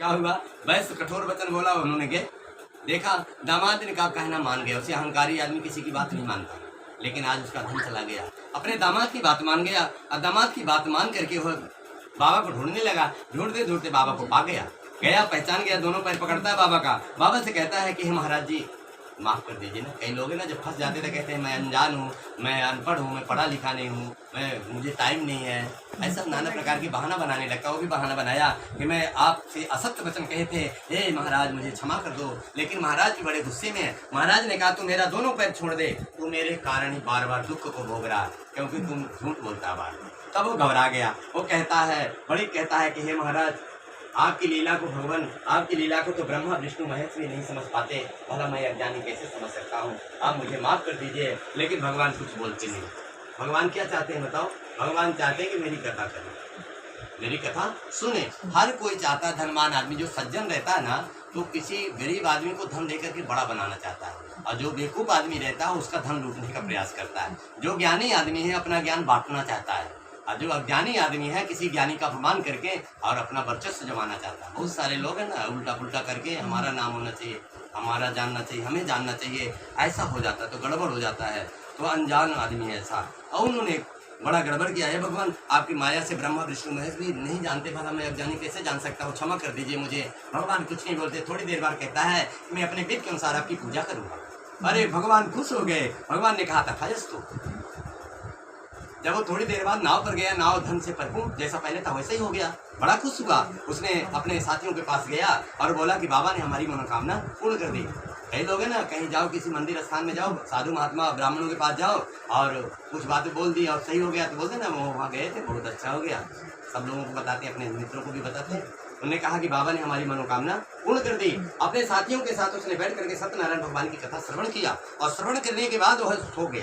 क्या हुआ? वैश्य कठोर वचन बोला, उन्होंने गए देखा दामाद ने कहा कहना मान गया। उसे अहंकारी आदमी किसी की बात नहीं मानता, लेकिन आज उसका धन चला गया, अपने दामाद की बात मान गया और दामाद की बात मान करके वह बाबा को ढूंढने लगा। ढूंढते ढूंढते बाबा को पा गया, पहचान गया, दोनों पैर पकड़ता है बाबा का। बाबा से कहता है कि हे महाराज जी माफ़ कर दीजिए ना। कई लोग हैं ना जब फंस जाते थे कहते हैं मैं अनजान हूँ, मैं अनपढ़ हूँ, मैं पढ़ा लिखा नहीं हूँ, मुझे टाइम नहीं है, ऐसा नाना प्रकार की बहाना बनाने लगता। वो भी बहाना बनाया कि मैं आपसे असत्य वचन कहे थे, हे महाराज मुझे क्षमा कर दो। लेकिन महाराज भी बड़े गुस्से में है। महाराज ने कहा तू मेरा दोनों पैर छोड़ दे, तू मेरे कारण ही बार बार दुख को भोग रहा है, क्योंकि तुम झूठ बोलता बार। तब वो घबरा गया। वो कहता है कि हे महाराज आपकी लीला को भगवान, आपकी लीला को तो ब्रह्मा विष्णु महेश भी नहीं समझ पाते, भला मैं अज्ञानी कैसे समझ सकता हूँ, आप मुझे माफ़ कर दीजिए। लेकिन भगवान कुछ बोलते नहीं। भगवान क्या चाहते हैं बताओ? भगवान चाहते हैं कि मेरी कथा करें, मेरी कथा सुने। हर कोई चाहता है, धनवान आदमी जो सज्जन रहता है ना, तो किसी गरीब आदमी को धन देकर के बड़ा बनाना चाहता है, और जो बेवकूफ़ आदमी रहता है उसका धन लूटने का प्रयास करता है। जो ज्ञानी आदमी है अपना ज्ञान बांटना चाहता है, और जो अज्ञानी आदमी है किसी ज्ञानी का अपमान करके और अपना वर्चस्व जमाना चाहता है। बहुत सारे लोग हैं ना उल्टा पुल्टा करके हमारा नाम होना चाहिए, हमारा जानना चाहिए, हमें जानना चाहिए, ऐसा हो जाता है तो गड़बड़ हो जाता है। तो अनजान आदमी है ऐसा, और उन्होंने बड़ा गड़बड़ किया है। भगवान आपकी माया से ब्रह्मा विष्णु महेश भी नहीं जानते, भला मैं अज्ञानी कैसे जान सकता हूँ, क्षमा कर दीजिए मुझे। भगवान कुछ नहीं बोलते। थोड़ी देर बाद कहता है मैं अपने विध के अनुसार आपकी पूजा करूँगा। अरे भगवान खुश हो गए। भगवान ने कहा था फयस तो। जब वो थोड़ी देर बाद नाव पर गया, नाव धन से भरपूर जैसा पहले था वैसा ही हो गया। बड़ा खुश हुआ। उसने अपने साथियों के पास गया और बोला कि बाबा ने हमारी मनोकामना पूर्ण कर दी। कई लोग हैं ना, कहीं जाओ किसी मंदिर स्थान में जाओ, साधु महात्मा ब्राह्मणों के पास जाओ और कुछ बातें बोल दी और सही हो गया तो बोलते ना वो वहाँ गए थे बहुत अच्छा हो गया। सब लोगों को बताते, अपने मित्रों को भी बताते। उन्होंने कहा कि बाबा ने हमारी मनोकामना पूर्ण कर दी। अपने साथियों के साथ उसने बैठ करके सत्यनारायण भगवान की कथा श्रवण किया और श्रवण करने के बाद वह सो गया।